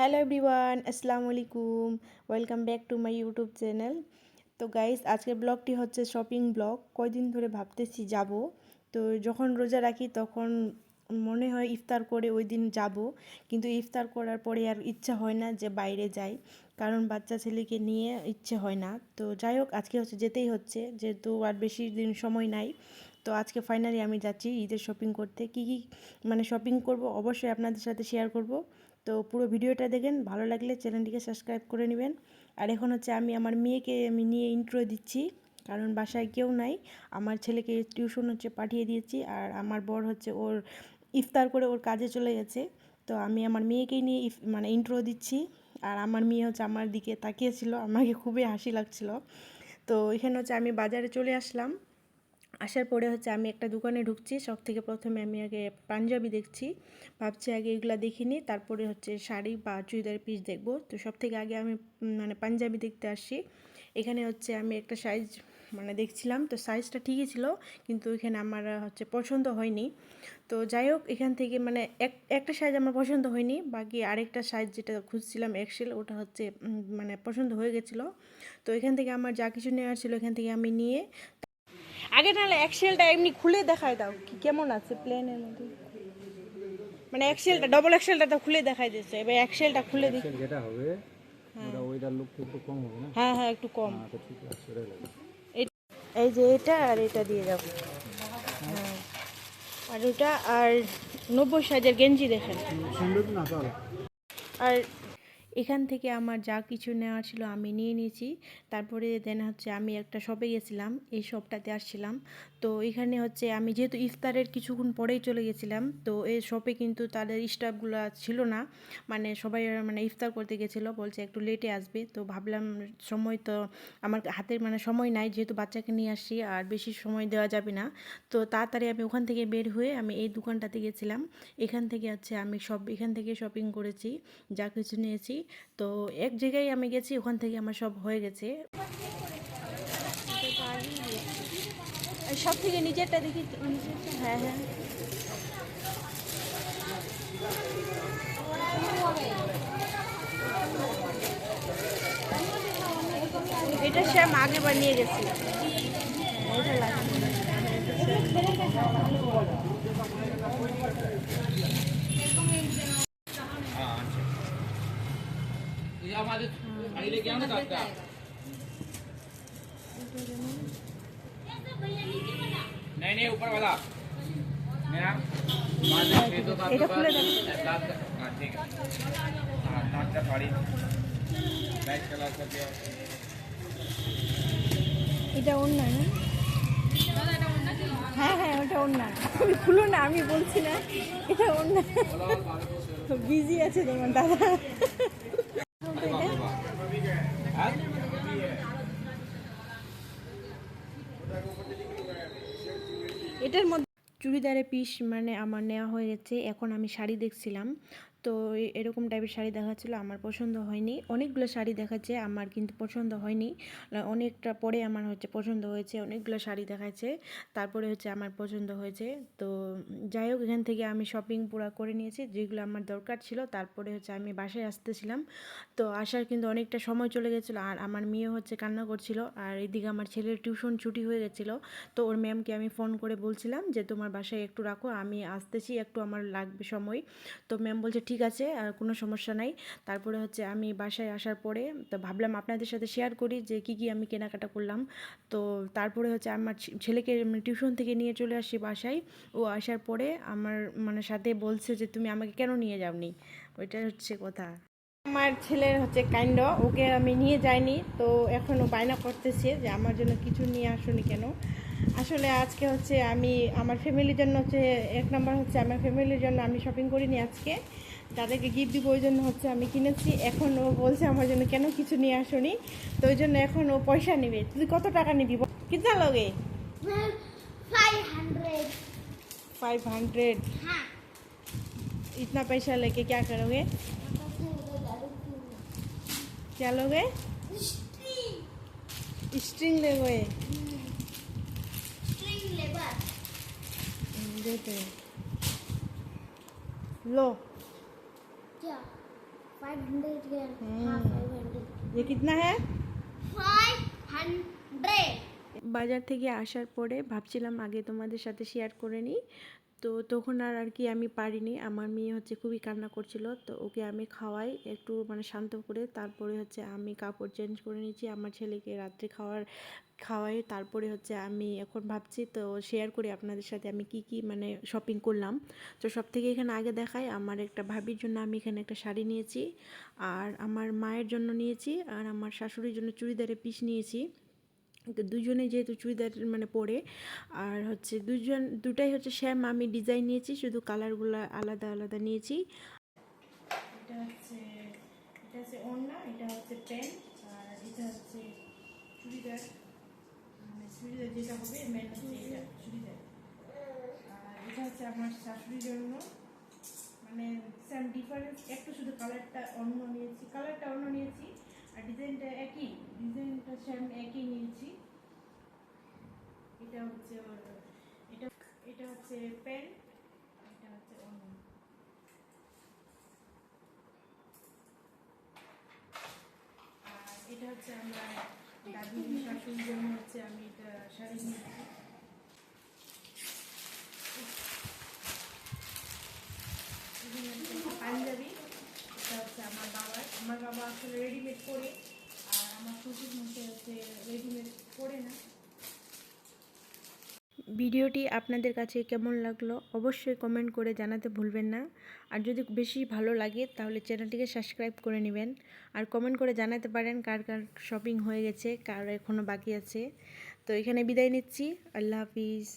Hello everyone, আসসালামু আলাইকুম। Welcome back to my YouTube channel. তো গাইস, আজকের ব্লগটি হচ্ছে শপিং ব্লগ। কয়দিন ধরে ভাবতেছি যাব। তো যখন রোজা রাখি তখন মনে হয় ইফতার করে ওই দিন যাব, কিন্তু ইফতার করার পরে আর ইচ্ছা হয় না যে বাইরে যাই, কারণ বাচ্চা ছেলেকে নিয়ে ইচ্ছে হয় না। তো যাই হোক, আজকে হচ্ছে যেতেই হচ্ছে, যেহেতু আর বেশি দিন সময় নাই। তো আজকে ফাইনালি আমি যাচ্ছি ঈদের শপিং করতে। কী কী শপিং করব অবশ্যই আপনাদের সাথে শেয়ার করব। তো পুরো ভিডিওটা দেখেন, ভালো লাগলে চ্যানেলটিকে সাবস্ক্রাইব করে নেবেন। আর এখন হচ্ছে আমি আমার মেয়েকে নিয়ে ইন্ট্রো দিচ্ছি, কারণ বাসায় কেউ নাই। আমার ছেলেকে টিউশন হচ্ছে পাঠিয়ে দিয়েছি, আর আমার বর হচ্ছে ওর ইফতার করে ওর কাজে চলে গেছে। তো আমি আমার মেয়েকেই নিয়ে ইন্ট্রো দিচ্ছি। আর আমার মেয়ে হচ্ছে আমার দিকে তাকিয়েছিল, আমাকে খুবই হাসি লাগছিল। তো এখানে হচ্ছে আমি বাজারে চলে আসলাম। আসার পরে হচ্ছে আমি একটা দোকানে ঢুকছি। সব থেকে প্রথমে আমি আগে পাঞ্জাবি দেখছি, ভাবছি আগে এগুলো দেখে নিই, তারপরে হচ্ছে শাড়ি বা চুড়িদার পিস দেখবো। তো সব থেকে আগে আমি পাঞ্জাবি দেখতে আসছি। এখানে হচ্ছে আমি একটা সাইজ দেখছিলাম, তো সাইজটা ঠিকই ছিল, কিন্তু এখানে আমার হচ্ছে পছন্দ হয়নি। তো যাই হোক, এখান থেকে একটা সাইজ আমার পছন্দ হয়নি, বাকি আরেকটা সাইজ যেটা খুঁজছিলাম এক্সেল, ওটা হচ্ছে পছন্দ হয়ে গেছিলো। তো এখান থেকে আমার যা কিছু নেওয়ার ছিল এখান থেকে আমি নিয়ে, আগে নাহলে এক্সেলটা এমনি খুলে দেখায় দাও কি কেমন আছে প্লেনের মধ্যে। এক্সেলটা ডবল এক্সেলটা তো খুলে দেখাই দিচ্ছে, এবার এক্সেলটা খুলে দিই। যেটা হবে ওটা ওইটার লুক একটু কম হবে না? হ্যাঁ হ্যাঁ, একটু কম। আচ্ছা ঠিক আছে, ওটাই লাগে। এই যে এটা আর এটা দিয়ে যাবো। হ্যাঁ, আর ওটা আর 90 সাইজের গেঞ্জি দেখেন। সুন্দর না চলো। আর এখান থেকে আমার যা কিছু নেওয়ার ছিল আমি নিয়ে নিয়েছি। তারপরে দেন হচ্ছে আমি একটা শপে গেছিলাম, এই শপটাতে আসছিলাম। তো এখানে হচ্ছে আমি যেহেতু ইফতারের কিছুক্ষণ পরেই চলে গেছিলাম, তো এই শপে কিন্তু তাদের স্টাফগুলো ছিল না। সবাই ইফতার করতে গেছিলো, বলছে একটু লেটে আসবে। তো ভাবলাম সময় তো আমার হাতের সময় নাই, যেহেতু বাচ্চাকে নিয়ে আসছি, আর বেশি সময় দেওয়া যাবে না। তো তাড়াতাড়ি আমি ওখান থেকে বের হয়ে আমি এই দোকানটাতে গেছিলাম। এখান থেকে হচ্ছে আমি এখান থেকে শপিং করেছি, যা কিছু নিয়েছি। তো এক জায়গায় আমি গেছি, ওখান থেকে আমার সব হয়ে গেছে। সব থেকে নিচেরটা দেখি। হ্যাঁ হ্যাঁ, এটা শ্যাম আগেবার নিয়ে গেছি। এটা লাগে। नहीं नहीं ऊपर वाला मेरा এটা খুলে দেখ। ठीक है। हाँ नाक का साड़ी ब्लैक कलर का दिया। এটা ওর না? হ্যাঁ হ্যাঁ, ওটা ওর না। তুমি খুলো না, আমি বলছি না এটা ওর না। বিজি আছে তোমার দাদা। এটার মধ্যে চুড়িদারের পিস আমার নেওয়া হয়ে গেছে। এখন আমি শাড়ি দেখছিলাম, তো এরকম টাইপের শাড়ি দেখাচ্ছিলো, আমার পছন্দ হয়নি। অনেকগুলো শাড়ি দেখাচ্ছে, আমার কিন্তু পছন্দ হয়নি। অনেকটা পরে আমার হচ্ছে পছন্দ হয়েছে, অনেকগুলো শাড়ি দেখাচ্ছে, তারপরে হচ্ছে আমার পছন্দ হয়েছে। তো যাই হোক, এখান থেকে আমি শপিং পুরো করে নিয়েছি যেগুলো আমার দরকার ছিল। তারপরে হচ্ছে আমি বাসায় আসতেছিলাম, তো আসার কিন্তু অনেকটা সময় চলে গেছিলো, আর আমার মেয়ে হচ্ছে কান্না করছিল, আর এদিকে আমার ছেলের টিউশন ছুটি হয়ে গেছিলো। তো ওর ম্যামকে আমি ফোন করে বলছিলাম যে তোমার বাসায় একটু রাখো, আমি আসতেছি, একটু আমার লাগবে সময়। তো ম্যাম বলছে ঠিক আছে, আর কোনো সমস্যা নাই। তারপরে হচ্ছে আমি বাসায় আসার পরে তো ভাবলাম আপনাদের সাথে শেয়ার করি যে কী কী আমি কেনাকাটা করলাম। তো তারপরে হচ্ছে আমার ছেলেকে টিউশন থেকে নিয়ে চলে আসি বাসায়। ও আসার পরে আমার সাথে বলছে যে তুমি আমাকে কেন নিয়ে যাওনি, ওইটা হচ্ছে কথা। আমার ছেলের হচ্ছে কাণ্ড, ওকে আমি নিয়ে যাইনি, তো এখনও বায়না করতেছে যে আমার জন্য কিছু নিয়ে আসুনি কেন। আসলে আজকে হচ্ছে আমি আমার ফ্যামিলির জন্য হচ্ছে এক নম্বর হচ্ছে আমার ফ্যামিলির জন্য আমি শপিং করিনি আজকে, তাদেরকে গিফট দিব ওই জন্য হচ্ছে আমি কিনেছি। এখন ও বলছে আমার জন্য কেন কিছু নিয়ে আসুনি, তো ওই জন্য এখন ও পয়সা নেবে। তুই কত টাকা নিবি, কিतना लोगे? 500। 500? हाँ। इतना पैसा लेके क्या करोगे? क्या लोगे? स्ट्रिंग लोगे? String labour. देते लो। क्या? 500 के हाँ 500 ये कितना है? 500 বাজার থেকে আসার পরে ভাবছিলাম আগে তোমাদের সাথে শেয়ার করে নিই। তো তখন আর কি আমি পারিনি। আমার মেয়ে হচ্ছে খুবই কান্না করছিল, তো ওকে আমি খাওয়াই একটু মানে শান্ত করে, তারপরে হচ্ছে আমি কাপড় চেঞ্জ করে নিয়েছি, আমার ছেলেকে রাত্রে খাওয়াই, তারপরে হচ্ছে আমি এখন ভাবছি তো শেয়ার করি আপনাদের সাথে আমি কি মানে শপিং করলাম। তো সব থেকে এখানে আগে দেখাই, আমার একটা ভাবির জন্য আমি এখানে একটা শাড়ি নিয়েছি, আর আমার মায়ের জন্য নিয়েছি, আর আমার শাশুড়ির জন্য চুড়িদারের পিস নিয়েছি। তো দুজনে যেহেতু চুড়িদার মানে পরে, আর হচ্ছে দুটাই হচ্ছে সেম, আমি ডিজাইন নিয়েছি, শুধু কালারগুলো আলাদা আলাদা নিয়েছি। এটা হচ্ছে ওড়না, এটা হচ্ছে প্যান্ট, আর এটা হচ্ছে চুড়িদার, মানে চুড়িদার যেটা হবে মেন হচ্ছে এটা চুড়িদার। আর এটা হচ্ছে আমার শাশুড়ির জন্য, মানে সেম ডিফারেন্স একটু, শুধু কালারটা অন্য নিয়েছি, আর ডিজাইনটা সেম একই নিয়েছি। এটা হচ্ছে এটা এটা হচ্ছে প্যান্ট, এটা হচ্ছে অন্য। আর এটা হচ্ছে আমার দাদি শাশুড়ির জন্য হচ্ছে আমি এটা শাড়ি নিয়েছি। এখানে হচ্ছে পাঞ্জাবি, এটা হচ্ছে আমার বাবা আসলে রেডিমেড পরে, আর আমার শ্বশুর মধ্যে হচ্ছে রেডিমেড পরে না। ভিডিওটি আপনাদের কাছে কেমন লাগলো অবশ্যই কমেন্ট করে জানাতে ভুলবেন না। আর যদি বেশি ভালো লাগে তাহলে চ্যানেলটিকে সাবস্ক্রাইব করে নেবেন, আর কমেন্ট করে জানাতে পারেন কার কার শপিং হয়ে গেছে, কার এখনও বাকি আছে। তো এখানে বিদায় নিচ্ছি, আল্লাহ হাফিজ।